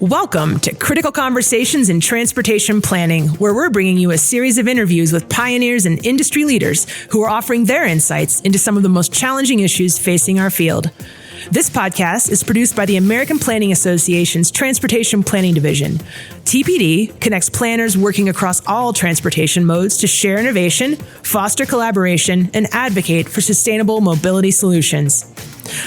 Welcome to Critical Conversations in Transportation Planning, where we're bringing you a series of interviews with pioneers and industry leaders who are offering their insights into some of the most challenging issues facing our field. This podcast is produced by the American Planning Association's Transportation Planning Division. TPD connects planners working across all transportation modes to share innovation, foster collaboration, and advocate for sustainable mobility solutions.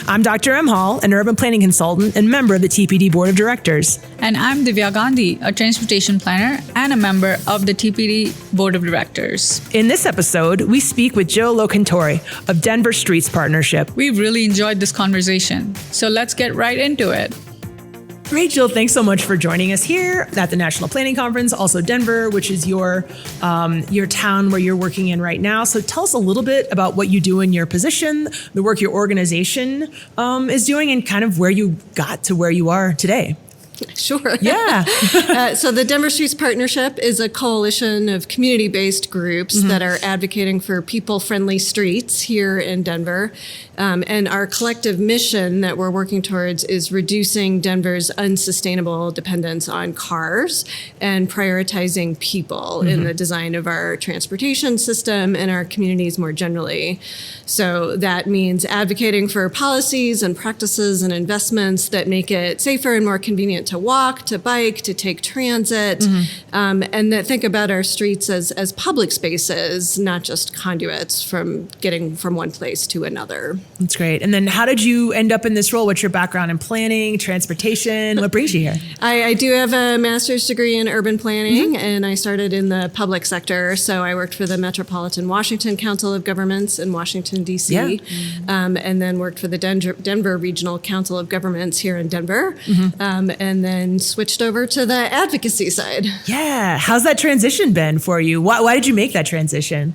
I'm Dr. M. Hall, an urban planning consultant and member of the TPD Board of Directors. And I'm Divya Gandhi, a transportation planner and a member of the TPD Board of Directors. In this episode, we speak with Jill Locantore of Denver Streets Partnership. We've really enjoyed this conversation, so let's get right into it. Great, Jill. Thanks so much for joining us here at the National Planning Conference, also Denver, which is your town where you're working in right now. So tell us a little bit about what you do in your position, the work your organization is doing, and kind of where you got to where you are today. Sure. Yeah. So the Denver Streets Partnership is a coalition of community-based groups that are advocating for people-friendly streets here in Denver. And our collective mission that we're working towards is reducing Denver's unsustainable dependence on cars and prioritizing people in the design of our transportation system and our communities more generally. So that means advocating for policies and practices and investments that make it safer and more convenient to walk, to bike, to take transit, and that think about our streets as public spaces, not just conduits from getting from one place to another. That's great. And then how did you end up in this role? What's your background in planning, transportation? What brings you here? I do have a master's degree in urban planning, and I started in the public sector. So I worked for the Metropolitan Washington Council of Governments in Washington, D.C., and then worked for the Denver Regional Council of Governments here in Denver, and then switched over to the advocacy side. Yeah. How's that transition been for you? Why did you make that transition?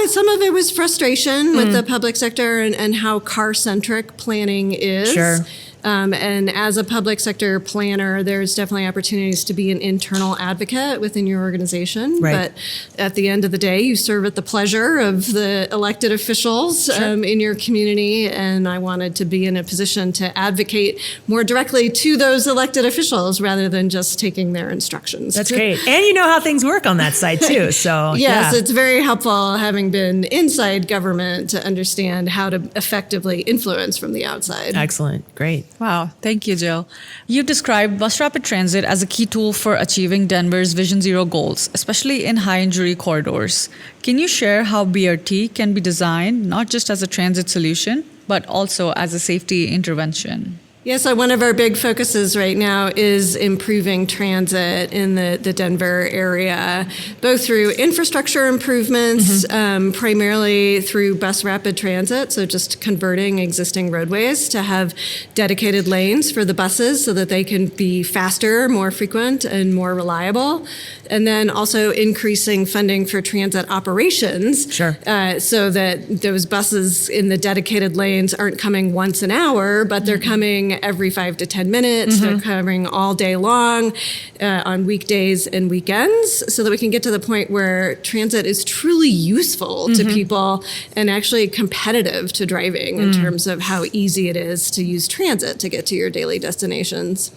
Some of it was frustration with the public sector and how car-centric planning is. Sure. And as a public sector planner, there's definitely opportunities to be an internal advocate within your organization. Right. But at the end of the day, you serve at the pleasure of the elected officials in your community. And I wanted to be in a position to advocate more directly to those elected officials rather than just taking their instructions. That's great. And you know how things work on that side too. So yes, it's very helpful having been inside government to understand how to effectively influence from the outside. Excellent. Great. Wow, thank you, Jill. You've described bus rapid transit as a key tool for achieving Denver's Vision Zero goals, especially in high-injury corridors. Can you share how BRT can be designed not just as a transit solution, but also as a safety intervention? Yeah, so one of our big focuses right now is improving transit in the Denver area, both through infrastructure improvements, primarily through bus rapid transit, so just converting existing roadways to have dedicated lanes for the buses so that they can be faster, more frequent, and more reliable. And then also increasing funding for transit operations so that those buses in the dedicated lanes aren't coming once an hour, but they're coming every 5 to 10 minutes. They're coming all day long on weekdays and weekends so that we can get to the point where transit is truly useful to people and actually competitive to driving in terms of how easy it is to use transit to get to your daily destinations.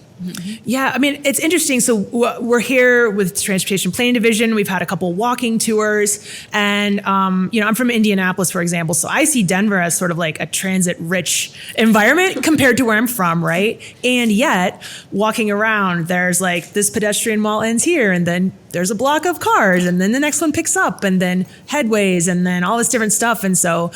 Yeah, I mean, it's interesting. So we're here with Transportation Planning Division. We've had a couple walking tours. And, I'm from Indianapolis, for example. So I see Denver as sort of like a transit-rich environment compared to where I'm from, right? And yet, walking around, there's like this pedestrian wall ends here, and then there's a block of cars, and then the next one picks up, and then headways, and then all this different stuff. And so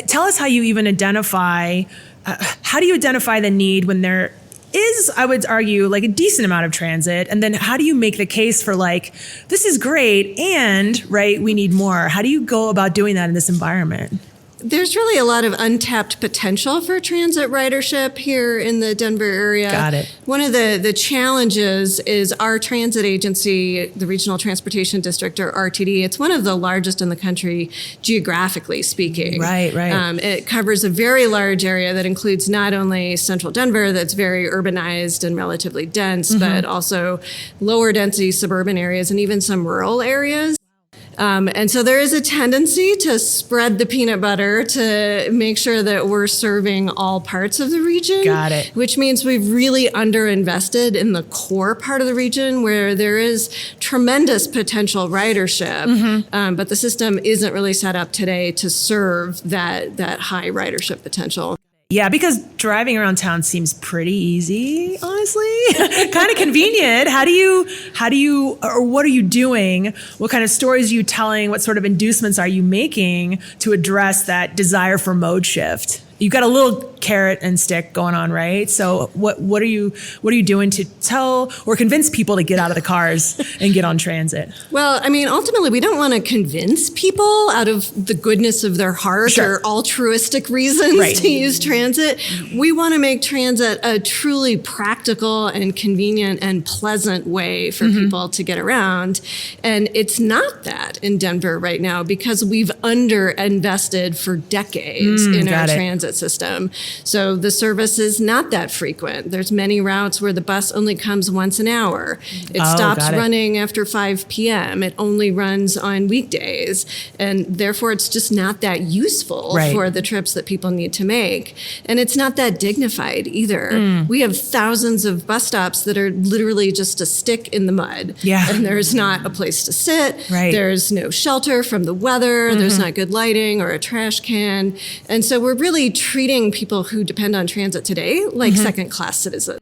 tell us how you even identify, how do you identify the need when there is, I would argue, like a decent amount of transit. And then how do you make the case for like, this is great and, right, we need more? How do you go about doing that in this environment? There's really a lot of untapped potential for transit ridership here in the Denver area. Got it. One of the challenges is our transit agency, the Regional Transportation District, or RTD. It's one of the largest in the country, geographically speaking. Right. It covers a very large area that includes not only central Denver, that's very urbanized and relatively dense, but also lower density suburban areas and even some rural areas. And so there is a tendency to spread the peanut butter to make sure that we're serving all parts of the region. Got it. Which means we've really underinvested in the core part of the region where there is tremendous potential ridership, but the system isn't really set up today to serve that high ridership potential. Yeah, because driving around town seems pretty easy, honestly. Kind of convenient. How do you, or what are you doing? What kind of stories are you telling? What sort of inducements are you making to address that desire for mode shift? You've got a little carrot and stick going on, right? So what are you doing to tell or convince people to get out of the cars and get on transit? Well, I mean, ultimately, we don't want to convince people out of the goodness of their heart Sure. or altruistic reasons to use transit. We want to make transit a truly practical and convenient and pleasant way for people to get around. And it's not that in Denver right now because we've underinvested for decades in our transit system. So the service is not that frequent. There's many routes where the bus only comes once an hour. It stops running after 5 p.m. It only runs on weekdays. And therefore, it's just not that useful for the trips that people need to make. And it's not that dignified either. We have thousands of bus stops that are literally just a stick in the mud. Yeah. And there's not a place to sit. Right. There's no shelter from the weather. There's not good lighting or a trash can. And so we're really treating people who depend on transit today like second-class citizens.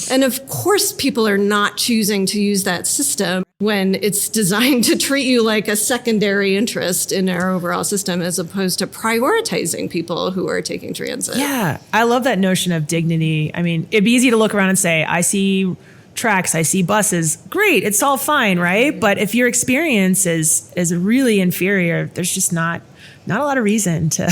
And of course, people are not choosing to use that system when it's designed to treat you like a secondary interest in our overall system as opposed to prioritizing people who are taking transit. Yeah, I love that notion of dignity. I mean, it'd be easy to look around and say, I see tracks, I see buses. Great, it's all fine, right? But if your experience is really inferior, there's just not a lot of reason to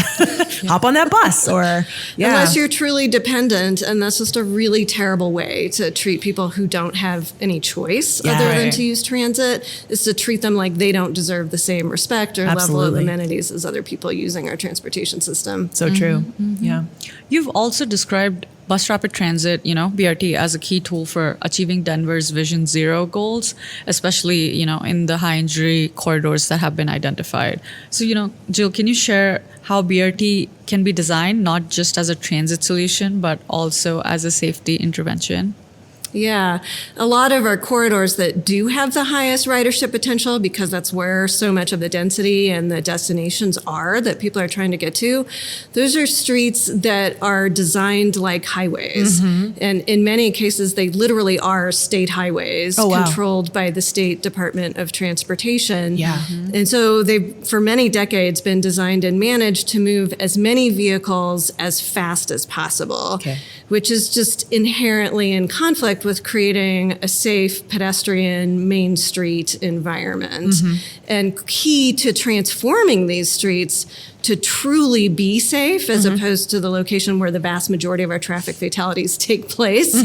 hop on that bus unless you're truly dependent, and that's just a really terrible way to treat people who don't have any choice other than to use transit, is to treat them like they don't deserve the same respect or level of amenities as other people using our transportation system. So true. Yeah. You've also described bus rapid transit, BRT, as a key tool for achieving Denver's Vision Zero goals, especially, in the high injury corridors that have been identified. So, Jill, can you share how BRT can be designed not just as a transit solution, but also as a safety intervention? Yeah, a lot of our corridors that do have the highest ridership potential, because that's where so much of the density and the destinations are that people are trying to get to, those are streets that are designed like highways. And in many cases, they literally are state highways controlled by the State Department of Transportation. Yeah. And so they've, for many decades, been designed and managed to move as many vehicles as fast as possible, which is just inherently in conflict with creating a safe pedestrian Main Street environment. And key to transforming these streets to truly be safe, as opposed to the location where the vast majority of our traffic fatalities take place,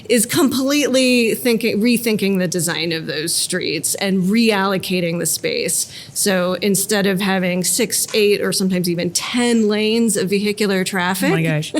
is completely rethinking the design of those streets and reallocating the space. So instead of having 6, 8, or sometimes even 10 lanes of vehicular traffic, Oh my gosh.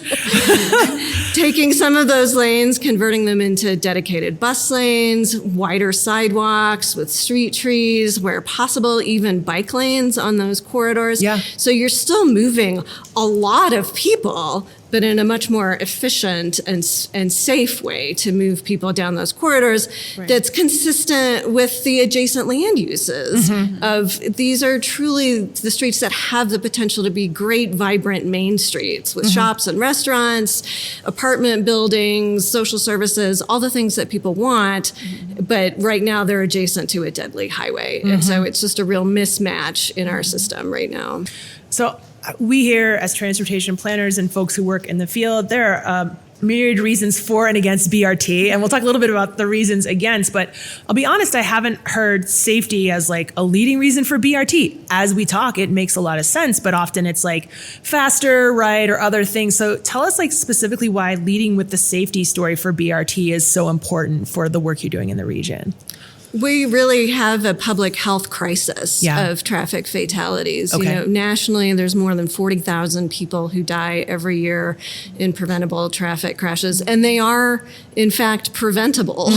taking some of those lanes, converting them into dedicated bus lanes, wider sidewalks with street trees, where possible, even bike lanes on those corridors. Yeah. So you're still moving a lot of people, but in a much more efficient and safe way to move people down those corridors that's consistent with the adjacent land uses of these are truly the streets that have the potential to be great, vibrant main streets with shops and restaurants, apartment buildings, social services, all the things that people want. But right now they're adjacent to a deadly highway. And so it's just a real mismatch in our system right now. So we here as transportation planners and folks who work in the field, there are myriad reasons for and against BRT. And we'll talk a little bit about the reasons against, but I'll be honest, I haven't heard safety as like a leading reason for BRT. As we talk, it makes a lot of sense, but often it's like faster, right, or other things. So tell us like specifically why leading with the safety story for BRT is so important for the work you're doing in the region. We really have a public health crisis Yeah. of traffic fatalities. Okay. Nationally, there's more than 40,000 people who die every year in preventable traffic crashes, and they are, in fact, preventable.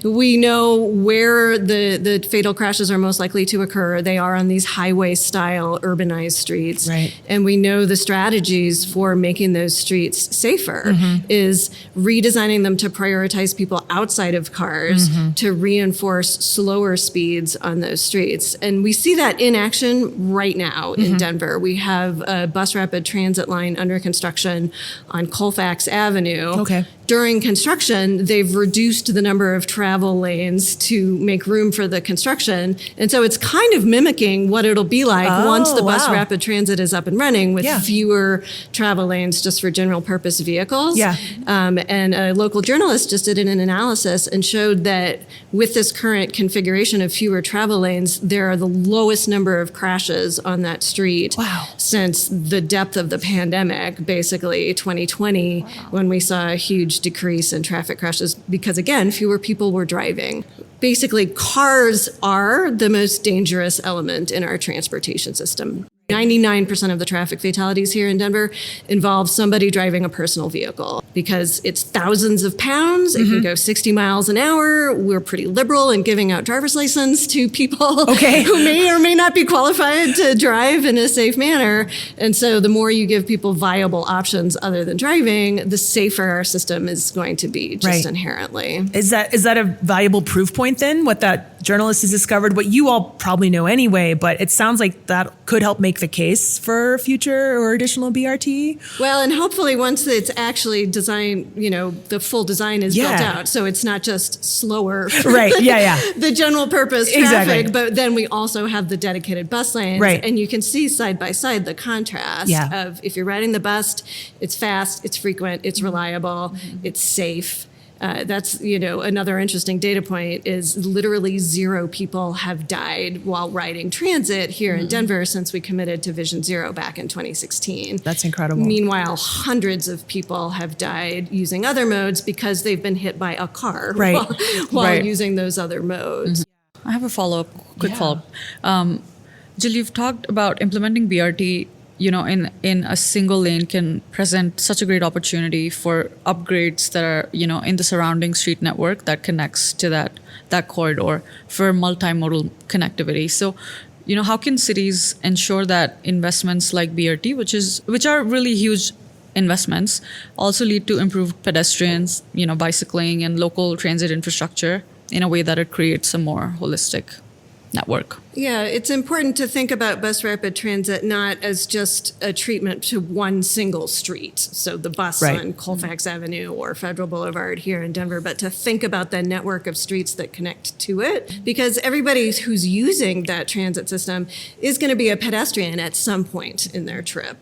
We know where the fatal crashes are most likely to occur. They are on these highway-style urbanized streets. Right. And we know the strategies for making those streets safer is redesigning them to prioritize people outside of cars, to reinforce slower speeds on those streets. And we see that in action right now in Denver. We have a bus rapid transit line under construction on Colfax Avenue. Okay. During construction, they've reduced the number of travel lanes to make room for the construction. And so it's kind of mimicking what it'll be like once the bus wow. rapid transit is up and running with Yeah. fewer travel lanes just for general purpose vehicles. Yeah. And a local journalist just did an analysis and showed that with this current configuration of fewer travel lanes, there are the lowest number of crashes on that street Wow. since the depth of the pandemic, basically 2020, when we saw a huge decrease in traffic crashes because, again, fewer people were driving. Basically, cars are the most dangerous element in our transportation system. 99% of the traffic fatalities here in Denver involve somebody driving a personal vehicle because it's thousands of pounds. It can go 60 miles an hour. We're pretty liberal in giving out driver's license to people who may or may not be qualified to drive in a safe manner. And so the more you give people viable options other than driving, the safer our system is going to be just inherently. Is that a valuable proof point then, what that journalist has discovered, what you all probably know anyway, but it sounds like that could help make the case for future or additional BRT? Well, and hopefully once it's actually designed, the full design is built out. So it's not just slower for the general purpose traffic, but then we also have the dedicated bus lanes. Right. And you can see side by side the contrast of if you're riding the bus, it's fast, it's frequent, it's reliable, it's safe. That's, another interesting data point is literally 0 people have died while riding transit here in Denver since we committed to Vision Zero back in 2016. That's incredible. Meanwhile, hundreds of people have died using other modes because they've been hit by a car while using those other modes. I have a quick follow-up. Jill, you've talked about implementing BRT in a single lane can present such a great opportunity for upgrades that are, in the surrounding street network that connects to that corridor for multimodal connectivity. So, how can cities ensure that investments like BRT, which are really huge investments, also lead to improved pedestrians, bicycling and local transit infrastructure in a way that it creates a more holistic network? Yeah, it's important to think about bus rapid transit not as just a treatment to one single street, so the bus on Colfax Avenue or Federal Boulevard here in Denver, but to think about the network of streets that connect to it, because everybody who's using that transit system is going to be a pedestrian at some point in their trip,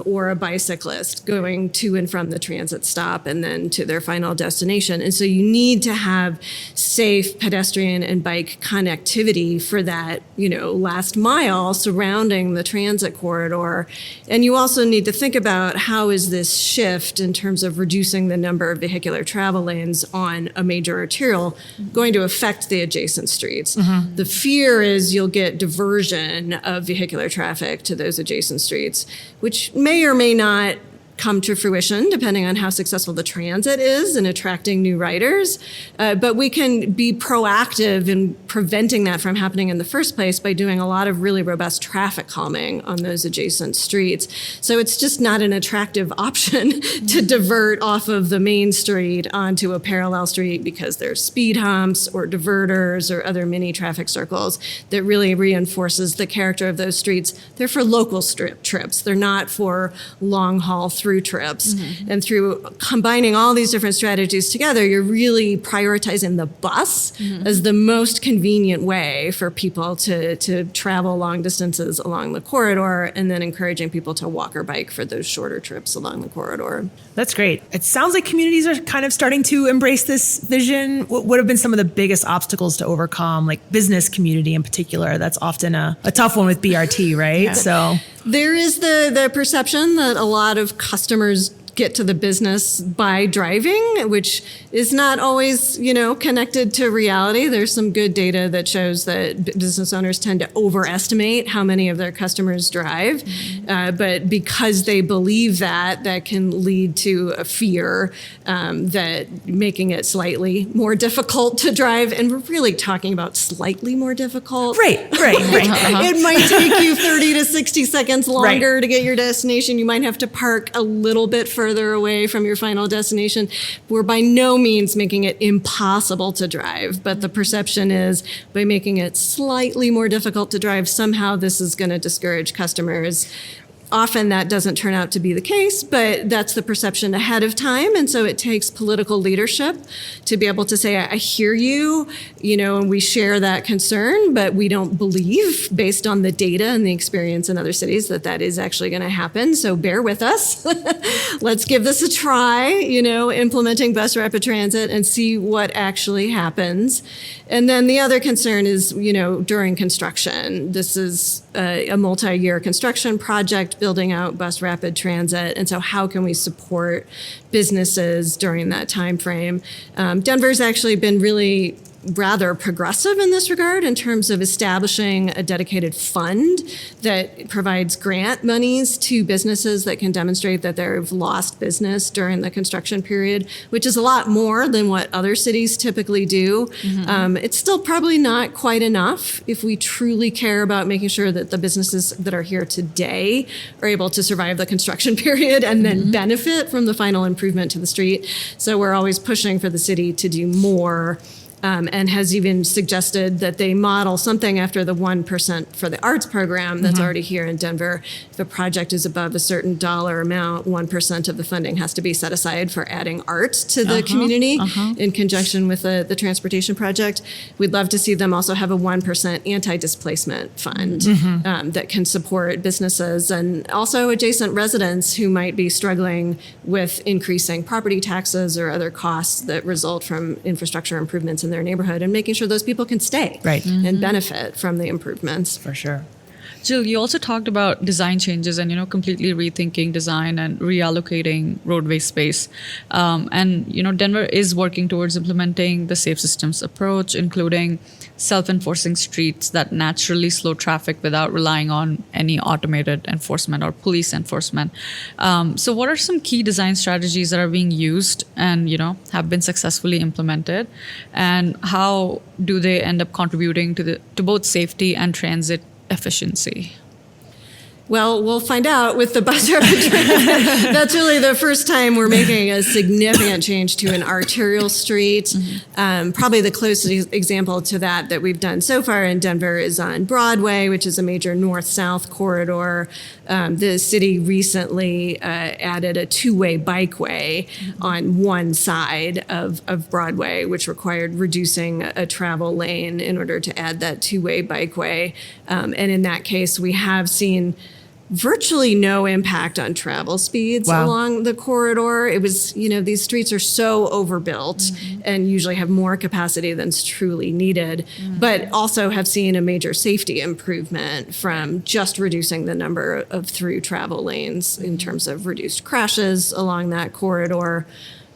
or a bicyclist going to and from the transit stop and then to their final destination. And so you need to have safe pedestrian and bike connectivity for that, last mile surrounding the transit corridor. And you also need to think about how is this shift in terms of reducing the number of vehicular travel lanes on a major arterial going to affect the adjacent streets. The fear is you'll get diversion of vehicular traffic to those adjacent streets, which may or may not come to fruition depending on how successful the transit is in attracting new riders. But we can be proactive in preventing that from happening in the first place by doing a lot of really robust traffic calming on those adjacent streets. So it's just not an attractive option to divert off of the main street onto a parallel street because there's speed humps or diverters or other mini traffic circles that really reinforces the character of those streets. They're for local strip trips. They're not for long haul through trips. And through combining all these different strategies together, you're really prioritizing the bus as the most convenient way for people to travel long distances along the corridor, and then encouraging people to walk or bike for those shorter trips along the corridor. That's great. It sounds like communities are kind of starting to embrace this vision. What have been some of the biggest obstacles to overcome, like business community in particular? That's often a tough one with BRT, right? So there is the perception that a lot of customers get to the business by driving, which is not always, connected to reality. There's some good data that shows that business owners tend to overestimate how many of their customers drive. But because they believe that can lead to a fear that making it slightly more difficult to drive. And we're really talking about slightly more difficult. Right. It might take you 30 to 60 seconds longer to get your destination. You might have to park a little bit further away from your final destination. We're by no means making it impossible to drive, but the perception is by making it slightly more difficult to drive, somehow this is going to discourage customers. Often that doesn't turn out to be the case, but that's the perception ahead of time. And so it takes political leadership to be able to say, I hear you, and we share that concern, but we don't believe, based on the data and the experience in other cities, that is actually going to happen. So bear with us. Let's give this a try, implementing bus rapid transit and see what actually happens. And then the other concern is, during construction. This is a multi-year construction project building out bus rapid transit. And so how can we support businesses during that time frame? Denver's actually been really rather progressive in this regard in terms of establishing a dedicated fund that provides grant monies to businesses that can demonstrate that they've lost business during the construction period, which is a lot more than what other cities typically do. It's still probably not quite enough if we truly care about making sure that the businesses that are here today are able to survive the construction period and then benefit from the final improvement to the street. So we're always pushing for the city to do more. And has even suggested that they model something after the 1% for the arts program that's already here in Denver. If a project is above a certain dollar amount, 1% of the funding has to be set aside for adding art to the community in conjunction with the transportation project. We'd love to see them also have a 1% anti-displacement fund that can support businesses and also adjacent residents who might be struggling with increasing property taxes or other costs that result from infrastructure improvements in their neighborhood, and making sure those people can stay and benefit from the improvements. For sure. Jill, you also talked about design changes and, completely rethinking design and reallocating roadway space. Denver is working towards implementing the safe systems approach, including self-enforcing streets that naturally slow traffic without relying on any automated enforcement or police enforcement. So what are some key design strategies that are being used and, have been successfully implemented? And how do they end up contributing to both safety and transit efficiency? Well, we'll find out with the bus rapid transit. That's really the first time we're making a significant change to an arterial street. Probably the closest example to that we've done so far in Denver is on Broadway, which is a major north-south corridor. The city recently added a two-way bikeway on one side of Broadway, which required reducing a travel lane in order to add that two-way bikeway. And in that case, we have seen virtually no impact on travel speeds along the corridor. It was, these streets are so overbuilt and usually have more capacity than's truly needed, but also have seen a major safety improvement from just reducing the number of through travel lanes in terms of reduced crashes along that corridor.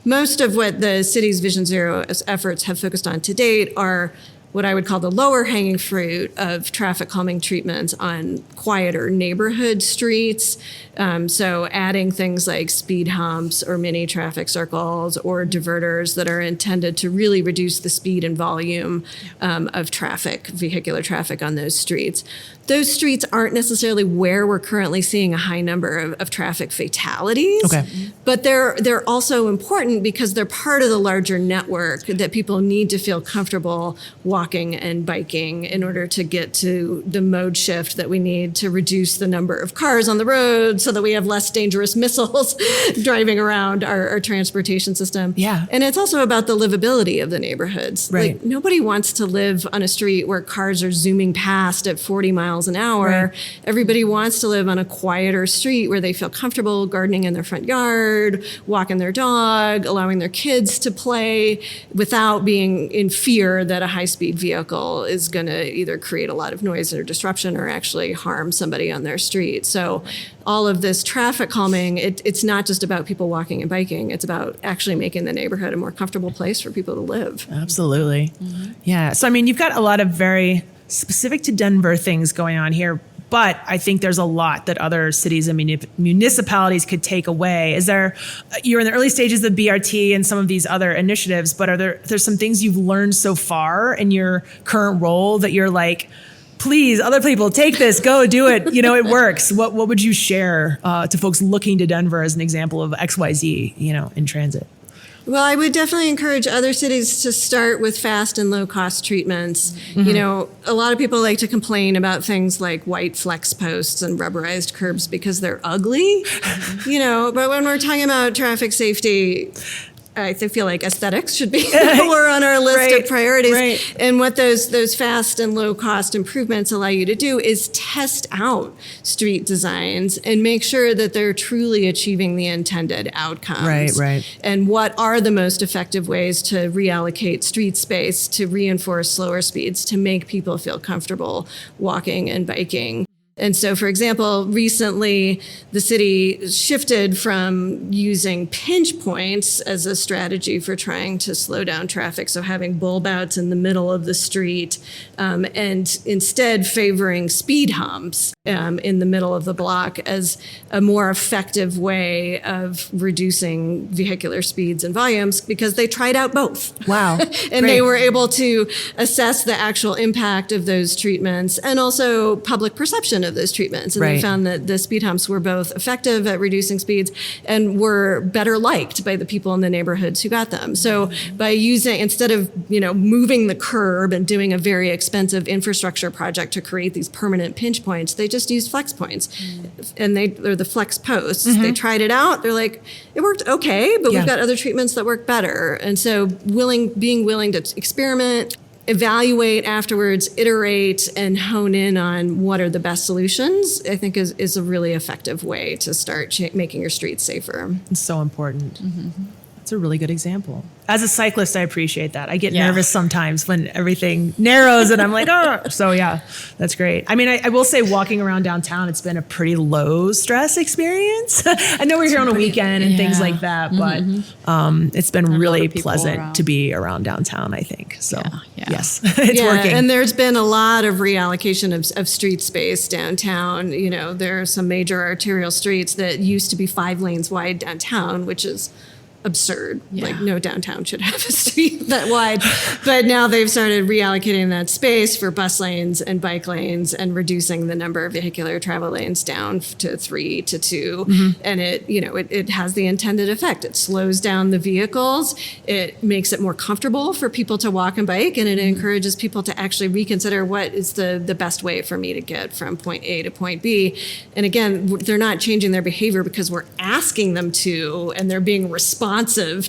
Most of what the city's Vision Zero efforts have focused on to date are what I would call the lower hanging fruit of traffic calming treatments on quieter neighborhood streets. So adding things like speed humps or mini traffic circles or diverters that are intended to really reduce the speed and volume of traffic, vehicular traffic on those streets. Those streets aren't necessarily where we're currently seeing a high number of traffic fatalities, but they're also important because they're part of the larger network that people need to feel comfortable walking and biking in order to get to the mode shift that we need to reduce the number of cars on the road so that we have less dangerous missiles driving around our transportation system. And it's also about the livability of the neighborhoods. Like, nobody wants to live on a street where cars are zooming past at 40 miles an hour. Everybody wants to live on a quieter street where they feel comfortable gardening in their front yard, walking their dog, allowing their kids to play without being in fear that a high-speed high-speed vehicle is going to either create a lot of noise or disruption or actually harm somebody on their street. So all of this traffic calming, it's not just about people walking and biking. It's about actually making the neighborhood a more comfortable place for people to live. Absolutely. Yeah. So, I mean, you've got a lot of very specific to Denver things going on here, but I think there's a lot that other cities and municipalities could take away. You're in the early stages of BRT and some of these other initiatives, but there's some things you've learned so far in your current role that you're like, please, other people, take this, go do it. It works. What would you share to folks looking to Denver as an example of XYZ, in transit? Well, I would definitely encourage other cities to start with fast and low-cost treatments. A lot of people like to complain about things like white flex posts and rubberized curbs because they're ugly, but when we're talking about traffic safety, I feel like aesthetics should be lower on our list of priorities. Right. And what those fast and low cost improvements allow you to do is test out street designs and make sure that they're truly achieving the intended outcomes. Right. And what are the most effective ways to reallocate street space, to reinforce slower speeds, to make people feel comfortable walking and biking. And so, for example, recently the city shifted from using pinch points as a strategy for trying to slow down traffic, so having bulb outs in the middle of the street, and instead favoring speed humps in the middle of the block as a more effective way of reducing vehicular speeds and volumes, because they tried out both. Wow. And they were able to assess the actual impact of those treatments and also public perception of those treatments. And they found that the speed humps were both effective at reducing speeds and were better liked by the people in the neighborhoods who got them. So by instead of, moving the curb and doing a very expensive infrastructure project to create these permanent pinch points, they just used flex points. And they're the flex posts. They tried it out. They're like, it worked okay, but we've got other treatments that work better. And so being willing to experiment, evaluate afterwards, iterate, and hone in on what are the best solutions, I think is a really effective way to start making your streets safer. It's so important. That's a really good example. As a cyclist, I appreciate that. I get nervous sometimes when everything narrows and I'm like, oh. So yeah, that's great. I mean, I will say walking around downtown, it's been a pretty low stress experience. I know we're here on a weekend and things like that, but it's been really pleasant to be around downtown, I think. So yes, it's working. And there's been a lot of reallocation of street space downtown. There are some major arterial streets that used to be 5 lanes wide downtown, which is absurd. Like no downtown should have a street that wide. But now they've started reallocating that space for bus lanes and bike lanes and reducing the number of vehicular travel lanes down to 3 to 2. And it has the intended effect. It slows down the vehicles. It makes it more comfortable for people to walk and bike, and it encourages people to actually reconsider what is the best way for me to get from point A to point B. And again, they're not changing their behavior because we're asking them to, and they're being responsive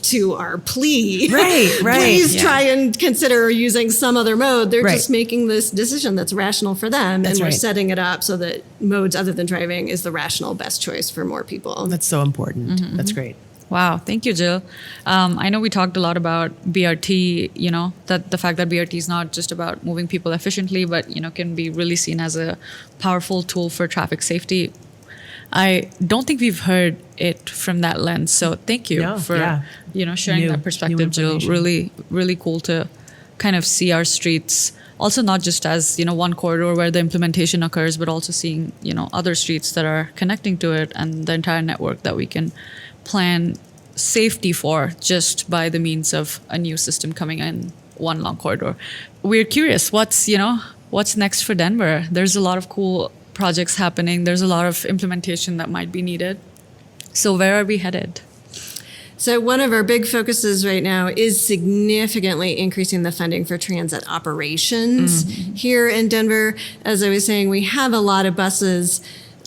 to our plea. Right. Please try and consider using some other mode. They're just making this decision that's rational for them. And we're setting it up so that modes other than driving is the rational best choice for more people. That's so important. That's great. Wow. Thank you, Jill. I know we talked a lot about BRT, that the fact that BRT is not just about moving people efficiently, but, can be really seen as a powerful tool for traffic safety. I don't think we've heard it from that lens. So thank you for sharing that perspective, Jill. Really, really cool to kind of see our streets also not just as one corridor where the implementation occurs, but also seeing other streets that are connecting to it and the entire network that we can plan safety for just by the means of a new system coming in one long corridor. We're curious, what's next for Denver? There's a lot of cool projects happening. There's a lot of implementation that might be needed. So where are we headed? So one of our big focuses right now is significantly increasing the funding for transit operations here in Denver. As I was saying, we have a lot of buses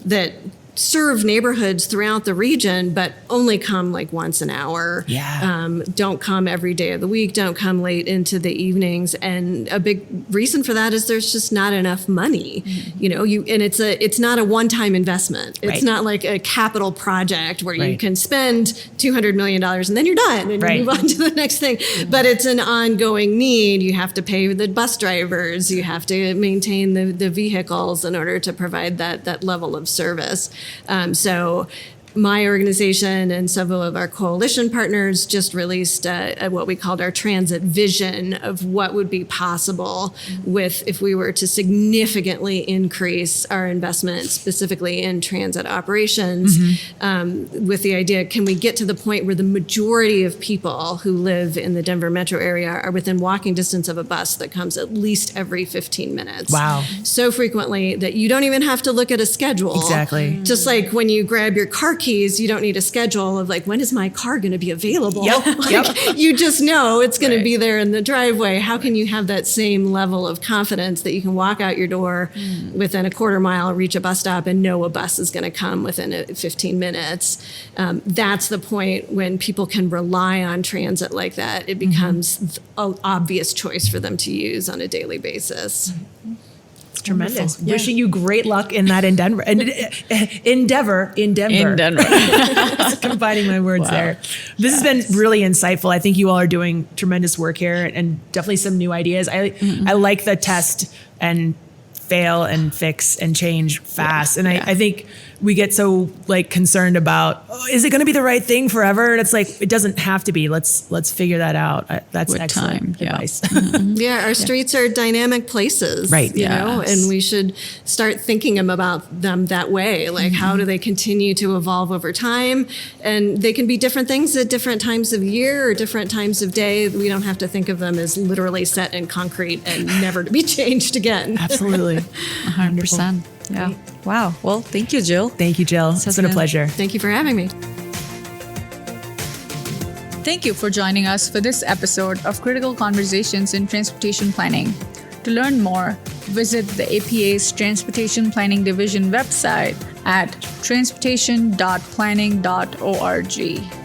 that serve neighborhoods throughout the region, but only come like once an hour. Yeah. Don't come every day of the week. Don't come late into the evenings. And a big reason for that is there's just not enough money. And it's not a one-time investment. It's Right. not like a capital project where you Right. can spend $200 million and then you're done and Right. you move on to the next thing. But it's an ongoing need. You have to pay the bus drivers. You have to maintain the vehicles in order to provide that level of service. So my organization and several of our coalition partners just released what we called our transit vision of what would be possible if we were to significantly increase our investment specifically in transit operations, with the idea, can we get to the point where the majority of people who live in the Denver metro area are within walking distance of a bus that comes at least every 15 minutes. Wow. So frequently that you don't even have to look at a schedule. Exactly. Just like when you grab your car keys, you don't need a schedule of like, when is my car going to be available? Yep. You just know it's going Right. to be there in the driveway. How can you have that same level of confidence that you can walk out your door within a quarter mile, reach a bus stop, and know a bus is going to come within 15 minutes? That's the point when people can rely on transit like that. It becomes an obvious choice for them to use on a daily basis. It's tremendous. Wonderful. Yeah. Wishing you great luck in that endeavor. Endeavor. In Denver. Combining my words Wow. there. This has been really insightful. I think you all are doing tremendous work here and definitely some new ideas. I like the test and fail and fix and change fast. And I think we get so like concerned about, is it going to be the right thing forever? And it's like, it doesn't have to be. Let's figure that out. That's With excellent time, yeah. advice. Yeah, our streets are dynamic places, Right. You know, Yes. and we should start thinking about them that way. Like, how do they continue to evolve over time? And they can be different things at different times of year or different times of day. We don't have to think of them as literally set in concrete and never to be changed again. Absolutely. 100%. Yeah. Great. Wow. Well, thank you, Jill. Thank you, Jill. It's been a pleasure. Thank you for having me. Thank you for joining us for this episode of Critical Conversations in Transportation Planning. To learn more, visit the APA's Transportation Planning Division website at transportation.planning.org.